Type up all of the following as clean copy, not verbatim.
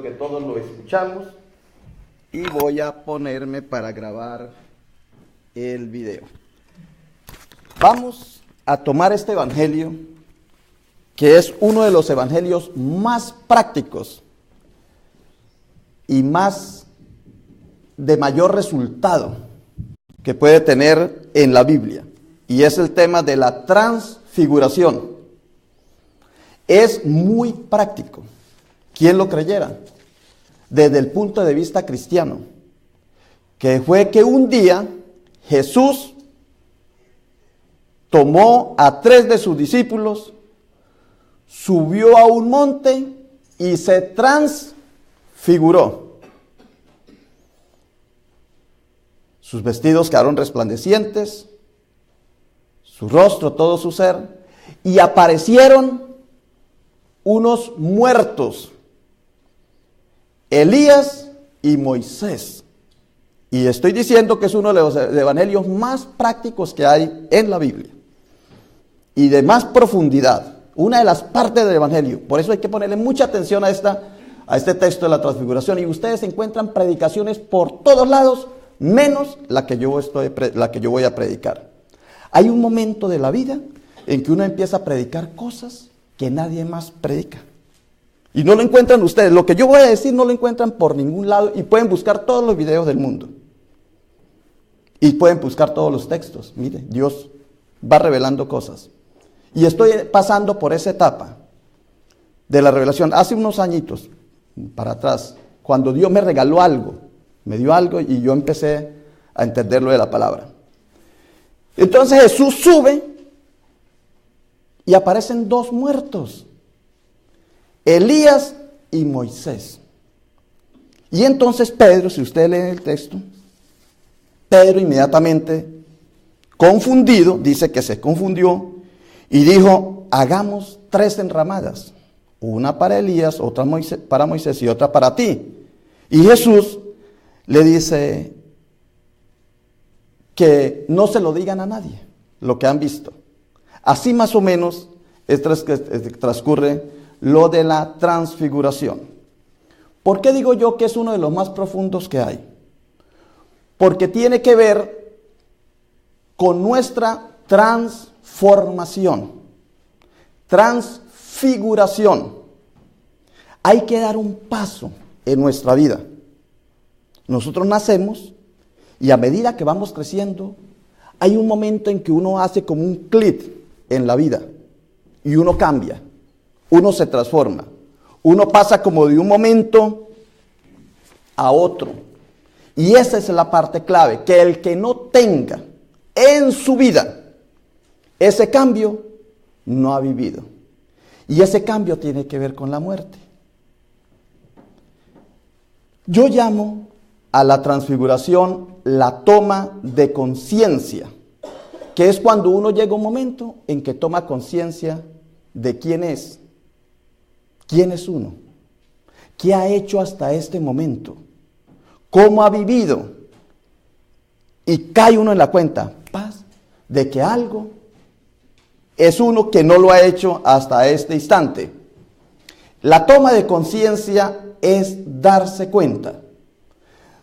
que todos lo escuchamos, y voy a ponerme para grabar el video. Vamos a tomar este evangelio, que es uno de los evangelios más prácticos y más de mayor resultado que puede tener en la Biblia, y es el tema de la transfiguración. Es muy práctico. ¿Quién lo creyera? Desde el punto de vista cristiano, que fue que un día Jesús tomó a 3 de sus discípulos, subió a un monte y se transfiguró. Sus vestidos quedaron resplandecientes, su rostro, todo su ser, y aparecieron unos muertos, Elías y Moisés. Y estoy diciendo que es uno de los evangelios más prácticos que hay en la Biblia y de más profundidad, una de las partes del evangelio. Por eso hay que ponerle mucha atención a este texto de la transfiguración. Y ustedes encuentran predicaciones por todos lados, menos la que yo voy a predicar. Hay un momento de la vida en que uno empieza a predicar cosas que nadie más predica. Y no lo encuentran ustedes. Lo que yo voy a decir no lo encuentran por ningún lado, y pueden buscar todos los videos del mundo. Y pueden buscar todos los textos. Mire, Dios va revelando cosas. Y estoy pasando por esa etapa de la revelación. Hace unos añitos para atrás, cuando Dios me regaló algo, me dio algo y yo empecé a entender lo de la palabra. Entonces Jesús sube y aparecen 2 muertos, Elías y Moisés. Y entonces Pedro, si usted lee el texto, Pedro inmediatamente, confundido, dice que se confundió y dijo: hagamos 3 enramadas, una para Elías, otra para Moisés y otra para ti. Y Jesús le dice que no se lo digan a nadie lo que han visto. Así más o menos transcurre lo de la transfiguración. ¿Por qué digo yo que es uno de los más profundos que hay? Porque tiene que ver con nuestra transformación, transfiguración. Hay que dar un paso en nuestra vida. Nosotros nacemos y a medida que vamos creciendo, hay un momento en que uno hace como un clic en la vida y uno cambia, uno se transforma, uno pasa como de un momento a otro. Y esa es la parte clave, que el que no tenga en su vida ese cambio, no ha vivido. Y ese cambio tiene que ver con la muerte. Yo llamo a la transfiguración la toma de conciencia, que es cuando uno llega a un momento en que toma conciencia de quién es uno, qué ha hecho hasta este momento, cómo ha vivido, y cae uno en la cuenta, de que algo es uno que no lo ha hecho hasta este instante. La toma de conciencia es darse cuenta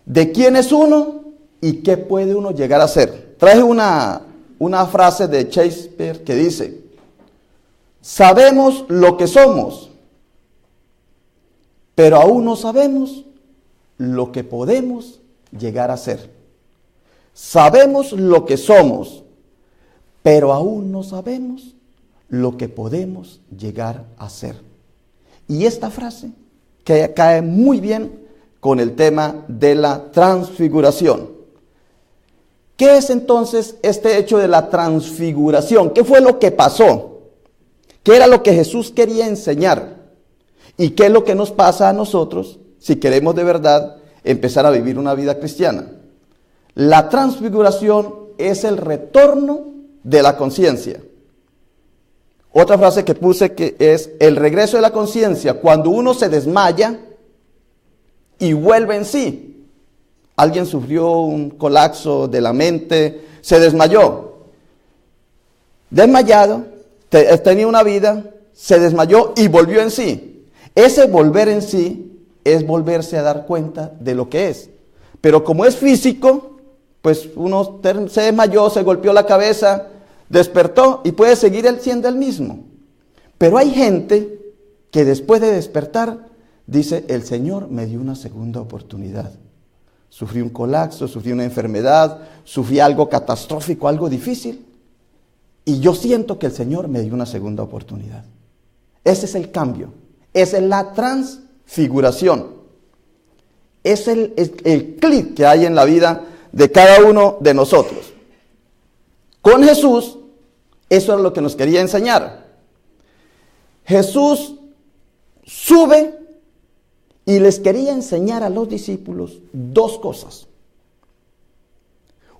de quién es uno y qué puede uno llegar a ser. Traje una frase de Shakespeare que dice: sabemos lo que somos, pero aún no sabemos lo que podemos llegar a ser. Sabemos lo que somos, pero aún no sabemos lo que podemos llegar a ser. Y esta frase que cae muy bien con el tema de la transfiguración. ¿Qué es entonces este hecho de la transfiguración? ¿Qué fue lo que pasó? ¿Qué era lo que Jesús quería enseñar? ¿Y qué es lo que nos pasa a nosotros si queremos de verdad empezar a vivir una vida cristiana? La transfiguración es el retorno de la conciencia. Otra frase que puse que es el regreso de la conciencia, cuando uno se desmaya y vuelve en sí. Alguien sufrió un colapso de la mente, se desmayó. Desmayado, tenía una vida, se desmayó y volvió en sí. Ese volver en sí es volverse a dar cuenta de lo que es. Pero como es físico, pues uno se desmayó, se golpeó la cabeza, despertó y puede seguir siendo el mismo. Pero hay gente que después de despertar dice, el Señor me dio una segunda oportunidad. Sufrí un colapso, sufrí una enfermedad, sufrí algo catastrófico, algo difícil. Y yo siento que el Señor me dio una segunda oportunidad. Ese es el cambio. Esa es la transfiguración. Es el clic que hay en la vida de cada uno de nosotros. Con Jesús, eso es lo que nos quería enseñar. Jesús sube y les quería enseñar a los discípulos dos cosas.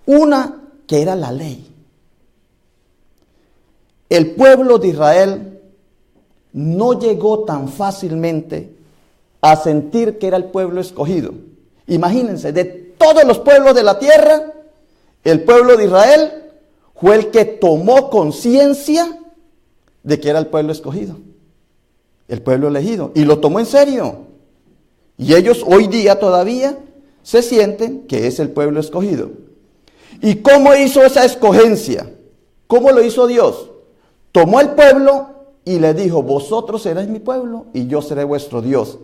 Una, que era la ley. El pueblo de Israel no llegó tan fácilmente a sentir que era el pueblo escogido. Imagínense, de todos los pueblos de la tierra, el pueblo de Israel fue el que tomó conciencia de que era el pueblo escogido, el pueblo elegido, y lo tomó en serio. Y ellos hoy día todavía se sienten que es el pueblo escogido. ¿Y cómo hizo esa escogencia? ¿Cómo lo hizo Dios? Tomó el pueblo y le dijo, vosotros seréis mi pueblo y yo seré vuestro Dios.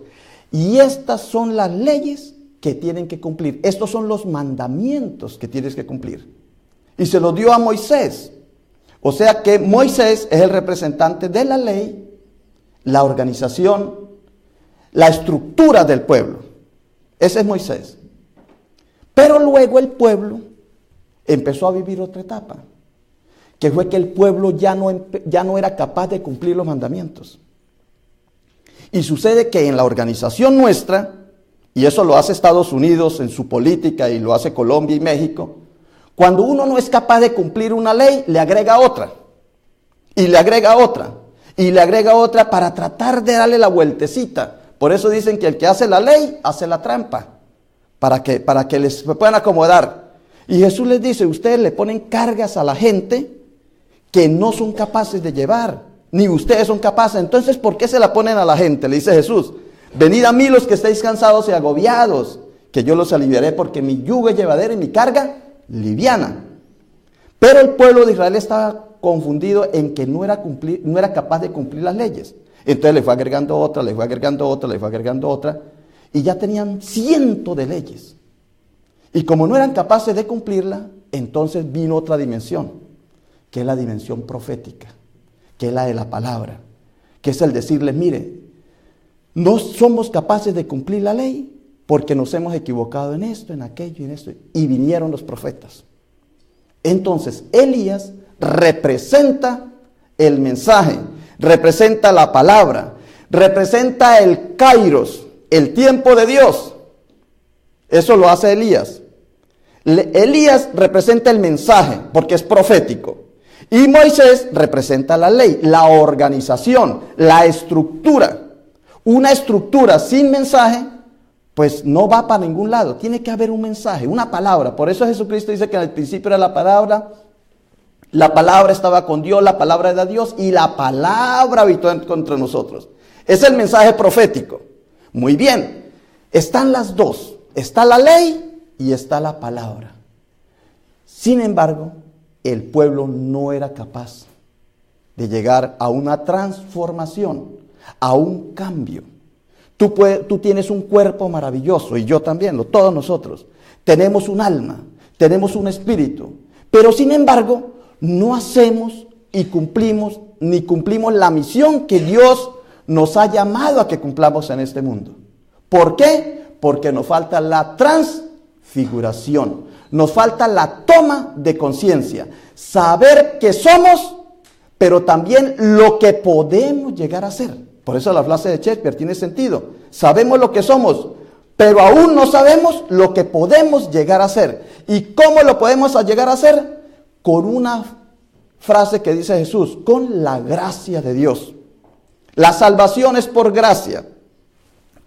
Y estas son las leyes que tienen que cumplir. Estos son los mandamientos que tienes que cumplir. Y se los dio a Moisés. O sea que Moisés es el representante de la ley, la organización, la estructura del pueblo. Ese es Moisés. Pero luego el pueblo empezó a vivir otra etapa, que fue que el pueblo ya no era capaz de cumplir los mandamientos. Y sucede que en la organización nuestra, y eso lo hace Estados Unidos en su política y lo hace Colombia y México, cuando uno no es capaz de cumplir una ley, le agrega otra, y le agrega otra, y le agrega otra para tratar de darle la vueltecita. Por eso dicen que el que hace la ley, hace la trampa, para que les puedan acomodar. Y Jesús les dice, ustedes le ponen cargas a la gente que no son capaces de llevar, ni ustedes son capaces. Entonces, ¿por qué se la ponen a la gente? Le dice Jesús, venid a mí los que estáis cansados y agobiados, que yo los aliviaré, porque mi yugo es llevadero y mi carga liviana. Pero el pueblo de Israel estaba confundido en que no era capaz de cumplir las leyes. Entonces le fue agregando otra, le fue agregando otra, le fue agregando otra, y ya tenían cientos de leyes. Y como no eran capaces de cumplirla, entonces vino otra dimensión, que es la dimensión profética, que es la de la palabra, que es el decirles, mire, no somos capaces de cumplir la ley porque nos hemos equivocado en esto, en aquello y en esto. Y vinieron los profetas. Entonces, Elías representa el mensaje, representa la palabra, representa el kairos, el tiempo de Dios. Eso lo hace Elías. Elías representa el mensaje porque es profético. Y Moisés representa la ley, la organización, la estructura. Una estructura sin mensaje, pues no va para ningún lado. Tiene que haber un mensaje, una palabra. Por eso Jesucristo dice que al principio era la palabra estaba con Dios, la palabra era Dios y la palabra habitó entre nosotros. Es el mensaje profético. Muy bien, están las dos. Está la ley y está la palabra. Sin embargo, el pueblo no era capaz de llegar a una transformación, a un cambio. Tú tienes un cuerpo maravilloso y yo también, todos nosotros. Tenemos un alma, tenemos un espíritu, pero sin embargo no hacemos y ni cumplimos la misión que Dios nos ha llamado a que cumplamos en este mundo. ¿Por qué? Porque nos falta la transfiguración, nos falta la toma de conciencia, saber que somos, pero también lo que podemos llegar a ser. Por eso la frase de Shakespeare tiene sentido. Sabemos lo que somos, pero aún no sabemos lo que podemos llegar a ser. ¿Y cómo lo podemos llegar a ser? Con una frase que dice Jesús, con la gracia de Dios. La salvación es por gracia.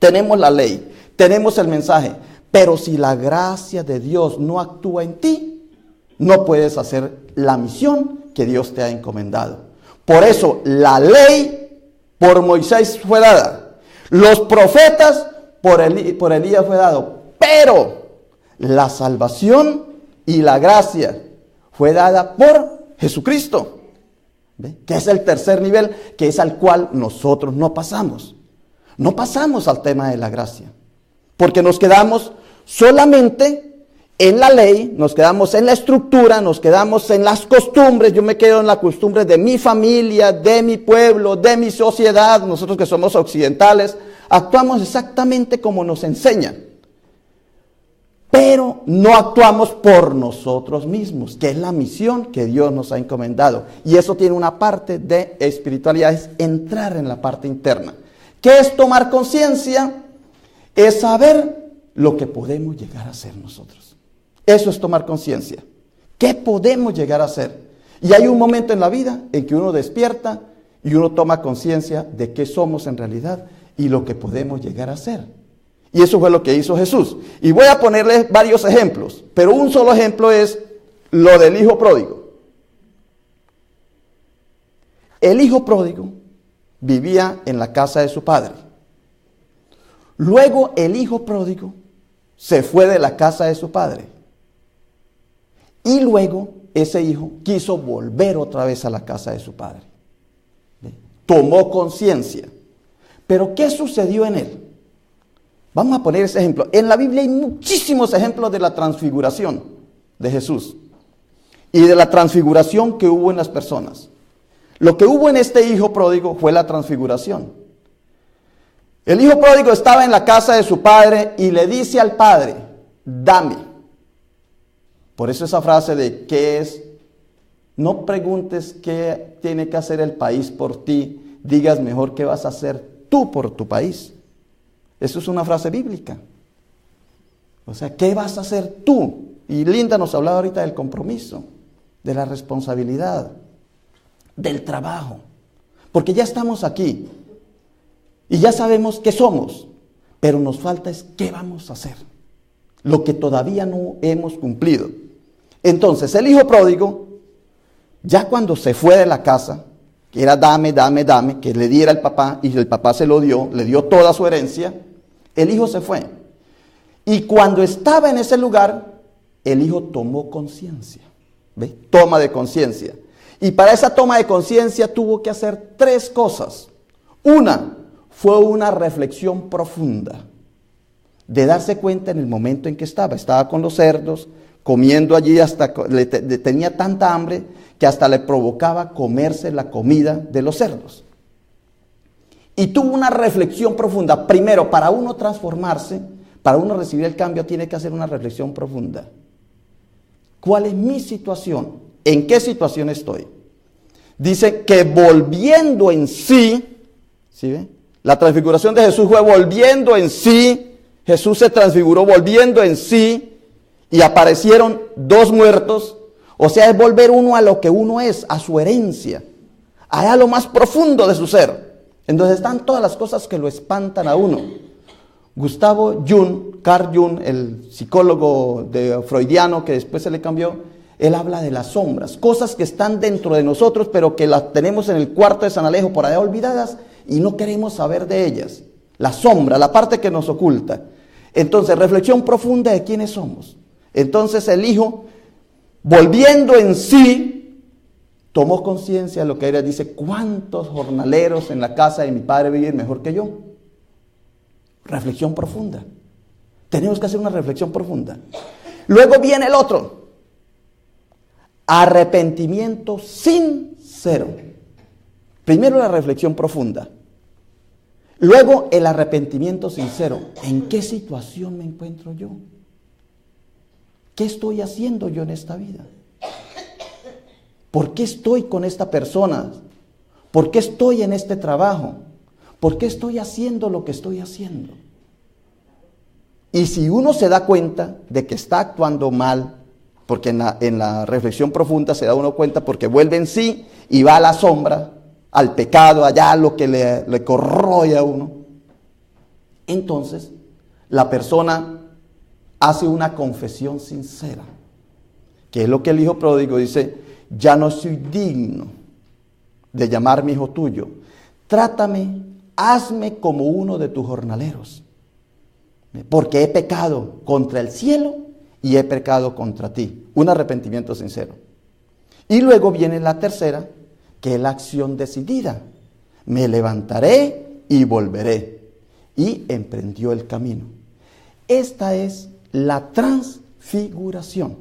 Tenemos la ley, tenemos el mensaje, pero si la gracia de Dios no actúa en ti, no puedes hacer la misión que Dios te ha encomendado. Por eso la ley por Moisés fue dada. Los profetas por Elías fue dado, pero la salvación y la gracia fue dada por Jesucristo. ¿Ve? Que es el tercer nivel, que es al cual nosotros no pasamos. No pasamos al tema de la gracia, porque nos quedamos solamente en la ley, nos quedamos en la estructura, nos quedamos en las costumbres. Yo me quedo en la costumbre de mi familia, de mi pueblo, de mi sociedad. Nosotros que somos occidentales, actuamos exactamente como nos enseñan. Pero no actuamos por nosotros mismos, que es la misión que Dios nos ha encomendado. Y eso tiene una parte de espiritualidad, es entrar en la parte interna. ¿Qué es tomar conciencia? Es saber lo que podemos llegar a ser nosotros. Eso es tomar conciencia. ¿Qué podemos llegar a ser? Y hay un momento en la vida en que uno despierta y uno toma conciencia de qué somos en realidad y lo que podemos llegar a ser. Y eso fue lo que hizo Jesús. Y voy a ponerles varios ejemplos, pero un solo ejemplo es lo del hijo pródigo. El hijo pródigo vivía en la casa de su padre. Luego el hijo pródigo se fue de la casa de su padre. Y luego ese hijo quiso volver otra vez a la casa de su padre. Tomó conciencia. Pero ¿qué sucedió en él? Vamos a poner ese ejemplo. En la Biblia hay muchísimos ejemplos de la transfiguración de Jesús y de la transfiguración que hubo en las personas. Lo que hubo en este hijo pródigo fue la transfiguración. El hijo pródigo estaba en la casa de su padre y le dice al padre, dame. Por eso esa frase de ¿qué es? No preguntes qué tiene que hacer el país por ti, digas mejor qué vas a hacer tú por tu país. Eso es una frase bíblica. O sea, ¿qué vas a hacer tú? Y Linda nos hablaba ahorita del compromiso, de la responsabilidad, del trabajo. Porque ya estamos aquí y ya sabemos qué somos, pero nos falta es qué vamos a hacer. Lo que todavía no hemos cumplido. Entonces, el hijo pródigo, ya cuando se fue de la casa, que era dame, que le diera el papá, y el papá se lo dio, le dio toda su herencia, el hijo se fue. Y cuando estaba en ese lugar, el hijo tomó conciencia. ¿Ve? Toma de conciencia. Y para esa toma de conciencia tuvo que hacer tres cosas. Una fue una reflexión profunda, de darse cuenta en el momento en que estaba con los cerdos, comiendo allí hasta tenía tanta hambre que hasta le provocaba comerse la comida de los cerdos. Y tuvo una reflexión profunda. Primero, para uno transformarse, para uno recibir el cambio, tiene que hacer una reflexión profunda. ¿Cuál es mi situación? ¿En qué situación estoy? Dice que volviendo en sí, ¿sí ve? La transfiguración de Jesús fue volviendo en sí. Jesús se transfiguró volviendo en sí. Y aparecieron dos muertos, o sea, es volver uno a lo que uno es, a su herencia, a lo más profundo de su ser. Entonces están todas las cosas que lo espantan a uno. Carl Jung, el psicólogo freudiano que después se le cambió, él habla de las sombras, cosas que están dentro de nosotros, pero que las tenemos en el cuarto de San Alejo por allá olvidadas y no queremos saber de ellas. La sombra, la parte que nos oculta. Entonces, reflexión profunda de quiénes somos. Entonces el hijo, volviendo en sí, tomó conciencia de lo que era. Dice, ¿cuántos jornaleros en la casa de mi padre viven mejor que yo? Reflexión profunda. Tenemos que hacer una reflexión profunda. Luego viene el otro. Arrepentimiento sincero. Primero la reflexión profunda. Luego el arrepentimiento sincero. ¿En qué situación me encuentro yo? ¿Qué estoy haciendo yo en esta vida? ¿Por qué estoy con esta persona? ¿Por qué estoy en este trabajo? ¿Por qué estoy haciendo lo que estoy haciendo? Y si uno se da cuenta de que está actuando mal, porque en la reflexión profunda se da uno cuenta porque vuelve en sí y va a la sombra, al pecado, allá lo que le corroe a uno. Entonces, la persona hace una confesión sincera, que es lo que el hijo pródigo dice, ya no soy digno de llamarme hijo tuyo, trátame, hazme como uno de tus jornaleros. porque he pecado contra el cielo y he pecado contra ti. Un arrepentimiento sincero. Y luego viene la tercera, que es la acción decidida. Me levantaré y volveré. Y emprendió el camino. Esta es la transfiguración.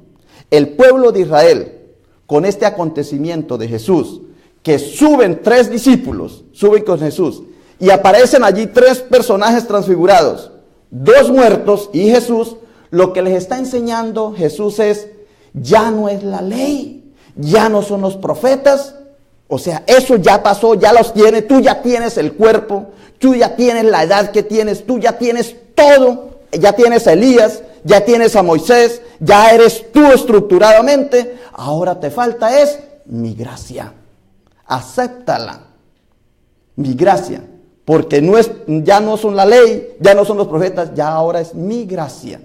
El pueblo de Israel, con este acontecimiento de Jesús, que suben 3 discípulos, suben con Jesús, y aparecen allí 3 personajes transfigurados, 2 muertos y Jesús, lo que les está enseñando Jesús es, ya no es la ley, ya no son los profetas, o sea, eso ya pasó, ya los tienes, tú ya tienes el cuerpo, tú ya tienes la edad que tienes, tú ya tienes todo, ya tienes a Elías, ya tienes a Moisés, ya eres tú estructuradamente, ahora te falta es mi gracia, acéptala, mi gracia, porque ya no son la ley, ya no son los profetas, ya ahora es mi gracia.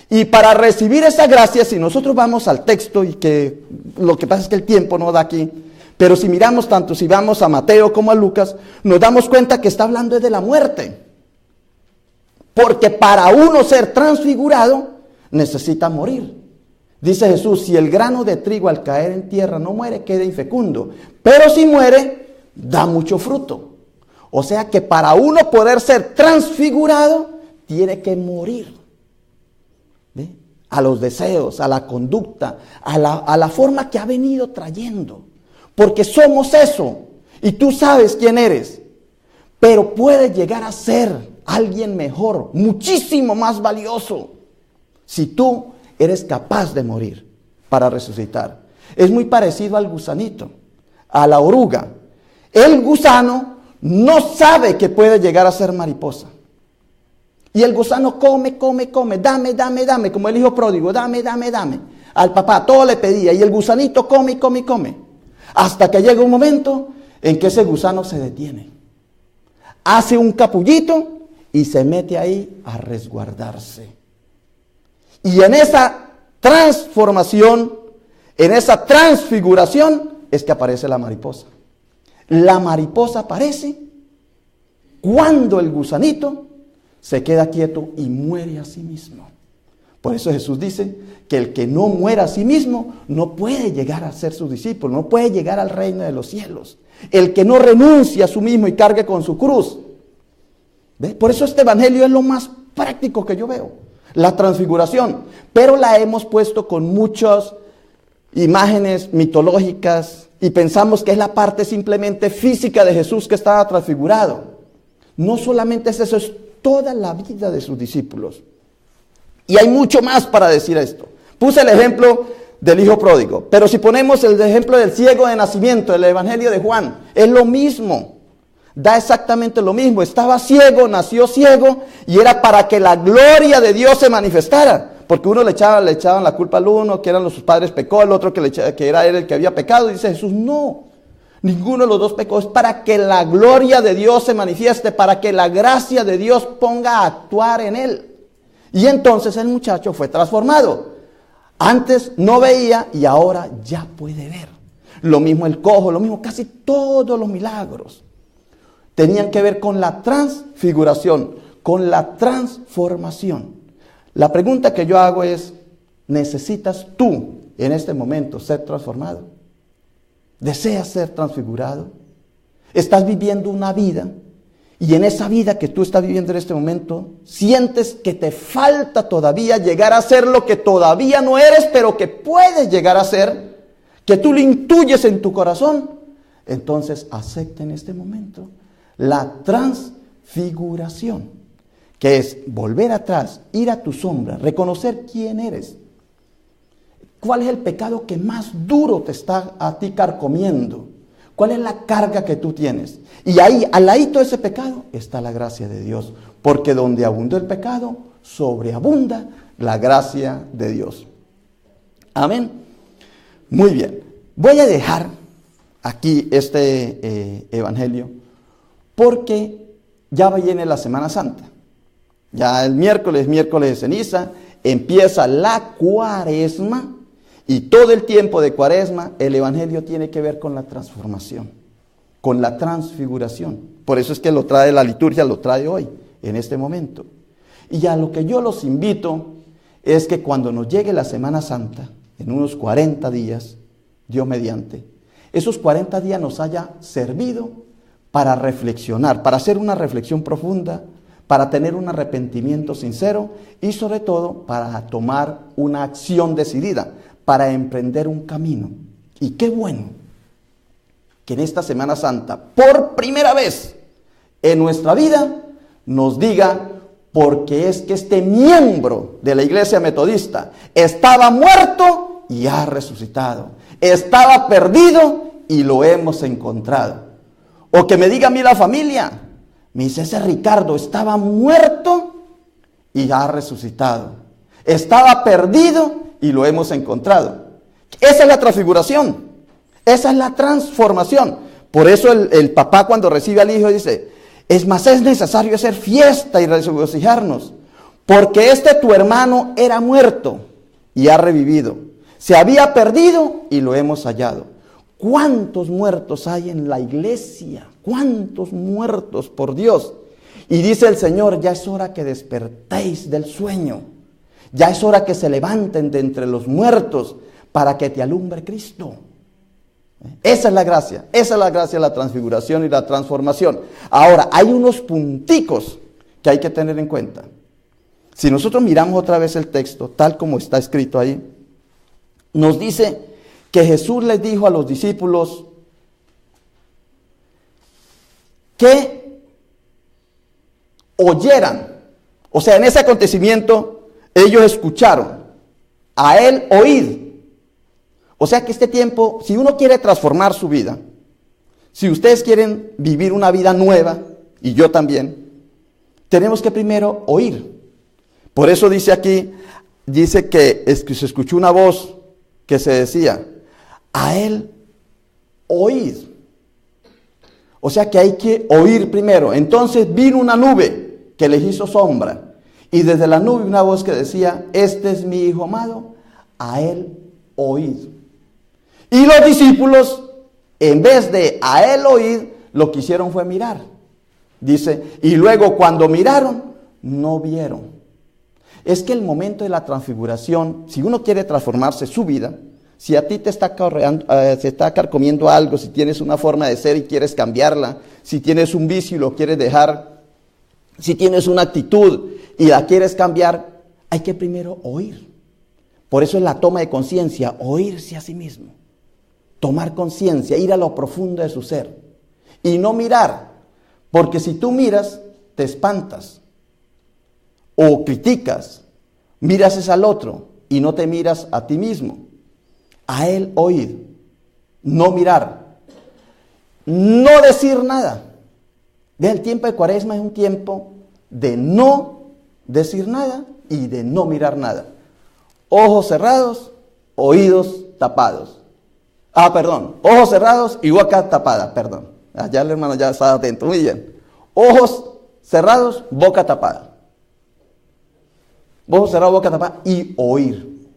Y para recibir esa gracia, si nosotros vamos al texto, y que lo que pasa es que el tiempo no da aquí, pero si miramos tanto, si vamos a Mateo como a Lucas, nos damos cuenta que está hablando de la muerte. Porque para uno ser transfigurado, necesita morir. Dice Jesús, si el grano de trigo al caer en tierra no muere, queda infecundo. Pero si muere, da mucho fruto. O sea que para uno poder ser transfigurado, tiene que morir. ¿Ve? A los deseos, a la conducta, a la forma que ha venido trayendo. Porque somos eso. Y tú sabes quién eres. Pero puedes llegar a ser alguien mejor, muchísimo más valioso, si tú eres capaz de morir para resucitar. Es muy parecido al gusanito, a la oruga. El gusano no sabe que puede llegar a ser mariposa. Y el gusano come, dame, como el hijo pródigo, dame. Al papá todo le pedía y el gusanito come. Hasta que llega un momento en que ese gusano se detiene. Hace un capullito y se mete ahí a resguardarse. Y en esa transformación, en esa transfiguración, es que aparece la mariposa. La mariposa aparece cuando el gusanito se queda quieto y muere a sí mismo. Por eso Jesús dice que el que no muera a sí mismo no puede llegar a ser su discípulo, no puede llegar al reino de los cielos. El que no renuncia a sí mismo y cargue con su cruz. ¿Ve? Por eso este evangelio es lo más práctico que yo veo, la transfiguración, pero la hemos puesto con muchas imágenes mitológicas y pensamos que es la parte simplemente física de Jesús que estaba transfigurado. No solamente es eso, es toda la vida de sus discípulos. Y hay mucho más para decir esto. Puse el ejemplo del hijo pródigo, pero si ponemos el ejemplo del ciego de nacimiento, el evangelio de Juan, es lo mismo. Da exactamente lo mismo, estaba ciego, nació ciego y era para que la gloria de Dios se manifestara, porque uno le echaban la culpa al uno, que eran sus padres pecó, el otro que era él el que había pecado, y dice Jesús, no, ninguno de los dos pecó, es para que la gloria de Dios se manifieste, para que la gracia de Dios ponga a actuar en él. Y entonces el muchacho fue transformado, antes no veía y ahora ya puede ver. Lo mismo el cojo, lo mismo casi todos los milagros. Tenían que ver con la transfiguración, con la transformación. La pregunta que yo hago es, ¿necesitas tú en este momento ser transformado? ¿Deseas ser transfigurado? ¿Estás viviendo una vida y en esa vida que tú estás viviendo en este momento sientes que te falta todavía llegar a ser lo que todavía no eres, pero que puedes llegar a ser, que tú lo intuyes en tu corazón? Entonces acepta en este momento la transfiguración, que es volver atrás, ir a tu sombra, reconocer quién eres. ¿Cuál es el pecado que más duro te está a ti carcomiendo? ¿Cuál es la carga que tú tienes? Y ahí, al ladito de ese pecado, está la gracia de Dios. Porque donde abundó el pecado, sobreabunda la gracia de Dios. Amén. Muy bien. Voy a dejar aquí este evangelio, porque ya viene la Semana Santa. Ya el miércoles de ceniza, empieza la Cuaresma. Y todo el tiempo de Cuaresma, el evangelio tiene que ver con la transformación, con la transfiguración. Por eso es que lo trae la liturgia, lo trae hoy, en este momento. Y a lo que yo los invito es que cuando nos llegue la Semana Santa, en unos 40 días, Dios mediante, esos 40 días nos haya servido para reflexionar, para hacer una reflexión profunda, para tener un arrepentimiento sincero y sobre todo para tomar una acción decidida, para emprender un camino. Y qué bueno que en esta Semana Santa, por primera vez en nuestra vida, nos diga, porque es que este miembro de la iglesia metodista estaba muerto y ha resucitado, estaba perdido y lo hemos encontrado. O que me diga a mí la familia, me dice, ese Ricardo estaba muerto y ha resucitado, estaba perdido y lo hemos encontrado. Esa es la transfiguración, esa es la transformación. Por eso el papá cuando recibe al hijo dice, es más, es necesario hacer fiesta y regocijarnos, porque tu hermano era muerto y ha revivido, se había perdido y lo hemos hallado. ¿Cuántos muertos hay en la iglesia? ¿Cuántos muertos, por Dios? Y dice el Señor, ya es hora que despertéis del sueño, ya es hora que se levanten de entre los muertos para que te alumbre Cristo. Esa es la gracia de la transfiguración y la transformación. Ahora, hay unos punticos que hay que tener en cuenta. Si nosotros miramos otra vez el texto, tal como está escrito ahí, nos dice que Jesús les dijo a los discípulos que oyeran. O sea, en ese acontecimiento ellos escucharon, a él oíd. O sea que este tiempo, si uno quiere transformar su vida, si ustedes quieren vivir una vida nueva, y yo también, tenemos que primero oír. Por eso dice aquí, dice que se escuchó una voz que se decía, a él oíd. O sea que hay que oír primero. Entonces vino una nube que les hizo sombra, y desde la nube una voz que decía, este es mi hijo amado, a él oíd. Y los discípulos, en vez de a él oír, lo que hicieron fue mirar. Dice, y luego cuando miraron, no vieron. Es que el momento de la transfiguración, si uno quiere transformarse su vida, si a ti te está se está carcomiendo algo, si tienes una forma de ser y quieres cambiarla, si tienes un vicio y lo quieres dejar, si tienes una actitud y la quieres cambiar, hay que primero oír. Por eso es la toma de conciencia, oírse a sí mismo. Tomar conciencia, ir a lo profundo de su ser y no mirar, porque si tú miras, te espantas o criticas, miras es al otro y no te miras a ti mismo. A él oíd, no mirar, no decir nada. Ve, el tiempo de Cuaresma es un tiempo de no decir nada y de no mirar nada. Ojos cerrados, oídos tapados. Ojos cerrados y boca tapada, perdón. Ya el hermano ya está atento, muy bien. Ojos cerrados, boca tapada. Ojos cerrados, boca tapada y oír.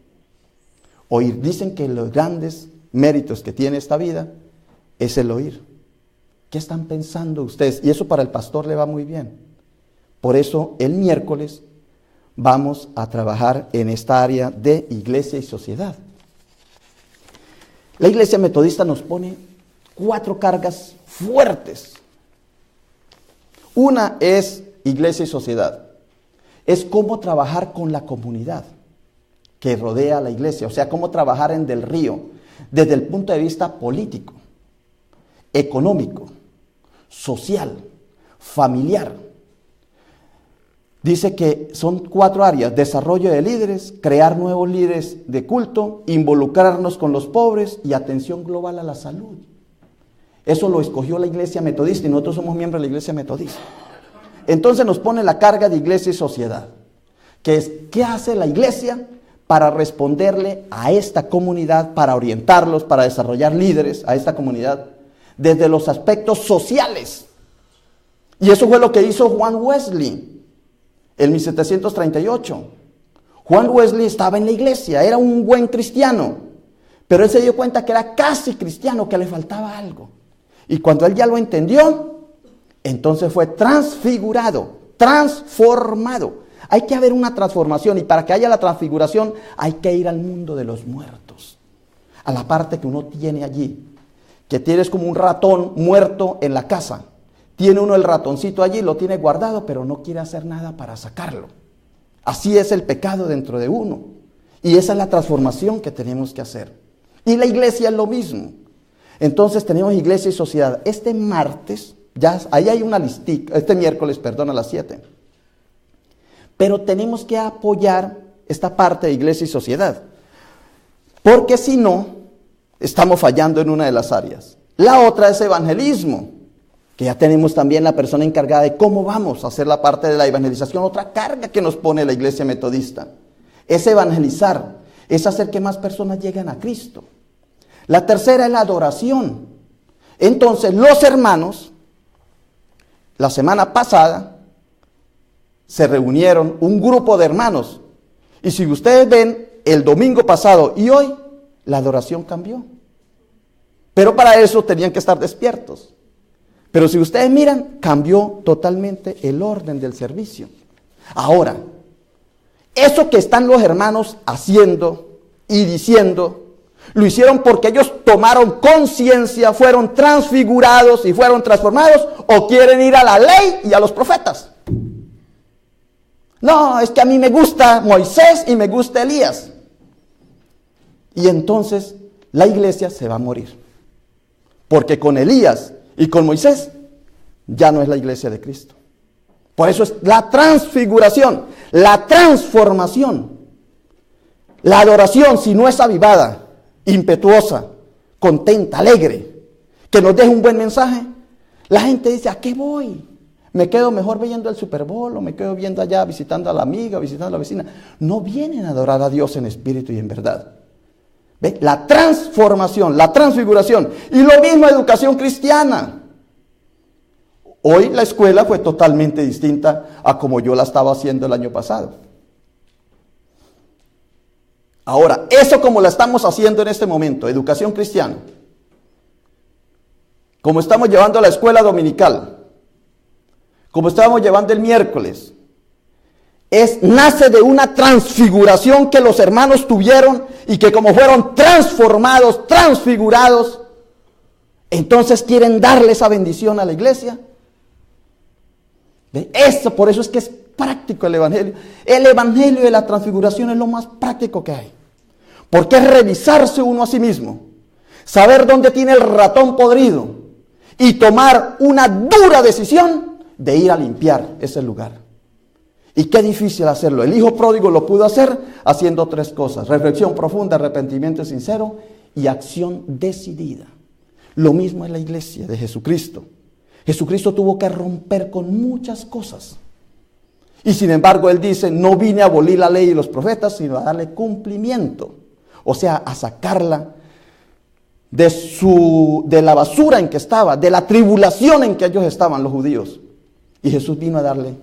Oír. Dicen que los grandes méritos que tiene esta vida es el oír. ¿Qué están pensando ustedes? Y eso para el pastor le va muy bien. Por eso el miércoles vamos a trabajar en esta área de iglesia y sociedad. La iglesia metodista nos pone 4 cargas fuertes. Una es iglesia y sociedad. Es cómo trabajar con la comunidad que rodea a la iglesia. O sea, cómo trabajar en Del Río desde el punto de vista político, económico, social, familiar. Dice que son 4 áreas: desarrollo de líderes, crear nuevos líderes de culto, involucrarnos con los pobres y atención global a la salud. Eso lo escogió la iglesia metodista y nosotros somos miembros de la iglesia metodista. Entonces nos pone la carga de iglesia y sociedad, que es ¿qué hace la iglesia para responderle a esta comunidad, para orientarlos, para desarrollar líderes a esta comunidad desde los aspectos sociales? Y eso fue lo que hizo Juan Wesley en 1738. Juan Wesley estaba en la iglesia, era un buen cristiano, pero él se dio cuenta que era casi cristiano, que le faltaba algo. Y cuando él ya lo entendió, entonces fue transfigurado, transformado. Hay que haber una transformación, y para que haya la transfiguración hay que ir al mundo de los muertos, a la parte que uno tiene allí, que tienes como un ratón muerto en la casa. Tiene uno el ratoncito allí, lo tiene guardado, pero no quiere hacer nada para sacarlo. Así es el pecado dentro de uno. Y esa es la transformación que tenemos que hacer. Y la iglesia es lo mismo. Entonces tenemos iglesia y sociedad. Este martes, ahí hay una listica, este miércoles, perdón, a las 7. Pero tenemos que apoyar esta parte de iglesia y sociedad. Porque si no, estamos fallando en una de las áreas. La otra es evangelismo, que ya tenemos también la persona encargada de cómo vamos a hacer la parte de la evangelización. Otra carga que nos pone la iglesia metodista es evangelizar, es hacer que más personas lleguen a Cristo. La tercera es la adoración. Entonces los hermanos, la semana pasada, se reunieron un grupo de hermanos. Y si ustedes ven, el domingo pasado y hoy, la adoración cambió. Pero para eso tenían que estar despiertos. Pero si ustedes miran, cambió totalmente el orden del servicio. Ahora, eso que están los hermanos haciendo y diciendo, lo hicieron porque ellos tomaron conciencia, fueron transfigurados y fueron transformados, o quieren ir a la ley y a los profetas. No, es que a mí me gusta Moisés y me gusta Elías. Y entonces la iglesia se va a morir. Porque con Elías y con Moisés ya no es la iglesia de Cristo. Por eso es la transfiguración, la transformación. La adoración, si no es avivada, impetuosa, contenta, alegre, que nos deje un buen mensaje, la gente dice, ¿a qué voy? Me quedo mejor viendo el Super Bowl, o me quedo viendo allá, visitando a la amiga, visitando a la vecina. No vienen a adorar a Dios en espíritu y en verdad. ¿Ve? La transformación, la transfiguración. Y lo mismo educación cristiana. Hoy la escuela fue totalmente distinta a como yo la estaba haciendo el año pasado. Ahora, eso como la estamos haciendo en este momento, educación cristiana, como estamos llevando la escuela dominical, como estábamos llevando el miércoles, nace de una transfiguración que los hermanos tuvieron y que como fueron transformados, transfigurados, entonces quieren darle esa bendición a la iglesia. ¿Ve? Por eso es que es práctico el evangelio. El evangelio de la transfiguración es lo más práctico que hay. Porque es revisarse uno a sí mismo, saber dónde tiene el ratón podrido y tomar una dura decisión de ir a limpiar ese lugar. Y qué difícil hacerlo. El hijo pródigo lo pudo hacer haciendo 3 cosas: reflexión profunda, arrepentimiento sincero y acción decidida. Lo mismo en la iglesia de Jesucristo. Jesucristo tuvo que romper con muchas cosas. Y sin embargo él dice, no vine a abolir la ley y los profetas, sino a darle cumplimiento. O sea, a sacarla de la basura en que estaba, de la tribulación en que ellos estaban, los judíos. Y Jesús vino a darle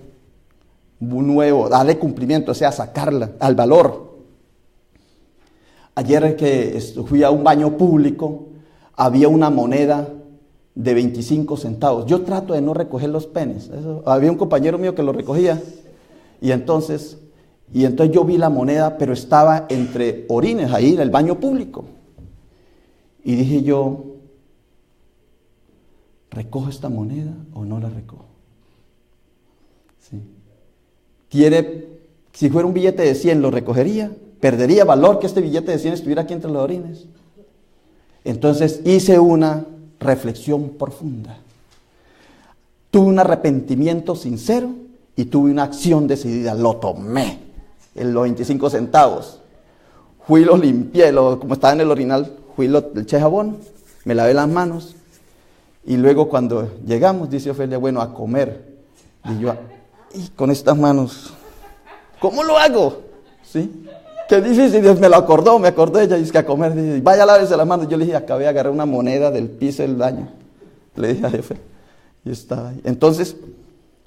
un nuevo, darle cumplimiento, o sea, a sacarla al valor. Ayer que fui a un baño público, había una moneda de 25 centavos. Yo trato de no recoger los penes. Había un compañero mío que lo recogía. Y entonces yo vi la moneda, pero estaba entre orines ahí en el baño público. Y dije yo, ¿recojo esta moneda o no la recojo? Sí. Si fuera un billete de 100, ¿lo recogería? ¿Perdería valor que este billete de 100 estuviera aquí entre los orines? Entonces hice una reflexión profunda. Tuve un arrepentimiento sincero y tuve una acción decidida. Lo tomé en los 25 centavos. Fui y lo limpié, como estaba en el orinal, le eché jabón, me lavé las manos. Y luego cuando llegamos, dice Ofelia, bueno, a comer. Y yo, y con estas manos, ¿cómo lo hago? ¿Sí? Qué difícil, Dios me acordó ella, dice que a comer, dice, vaya a lavarse las manos. Yo le dije, acabé de agarrar una moneda del piso del baño. Le dije a jefe, y estaba ahí. Entonces,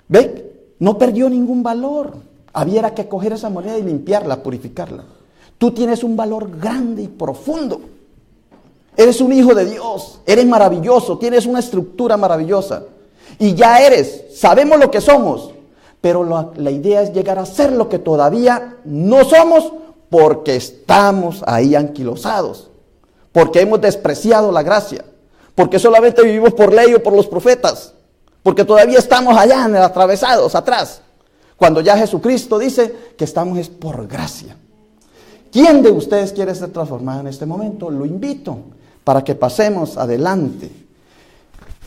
ve, no perdió ningún valor. Había que coger esa moneda y limpiarla, purificarla. Tú tienes un valor grande y profundo. Eres un hijo de Dios, eres maravilloso, tienes una estructura maravillosa. Y ya sabemos lo que somos, Pero la idea es llegar a ser lo que todavía no somos porque estamos ahí anquilosados, porque hemos despreciado la gracia, porque solamente vivimos por ley o por los profetas, porque todavía estamos allá atravesados atrás, cuando ya Jesucristo dice que estamos es por gracia. ¿Quién de ustedes quiere ser transformado en este momento? Lo invito para que pasemos adelante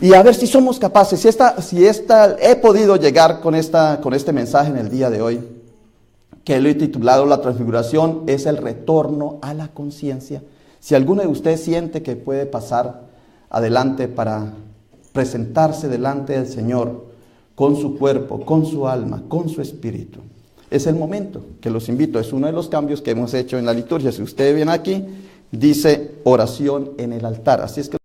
y a ver si somos capaces, si he podido llegar con este mensaje en el día de hoy, que lo he titulado La transfiguración es el retorno a la conciencia. Si alguno de ustedes siente que puede pasar adelante para presentarse delante del Señor con su cuerpo, con su alma, con su espíritu, es el momento que los invito. Es uno de los cambios que hemos hecho en la liturgia. Si ustedes ven aquí, dice oración en el altar. Así es que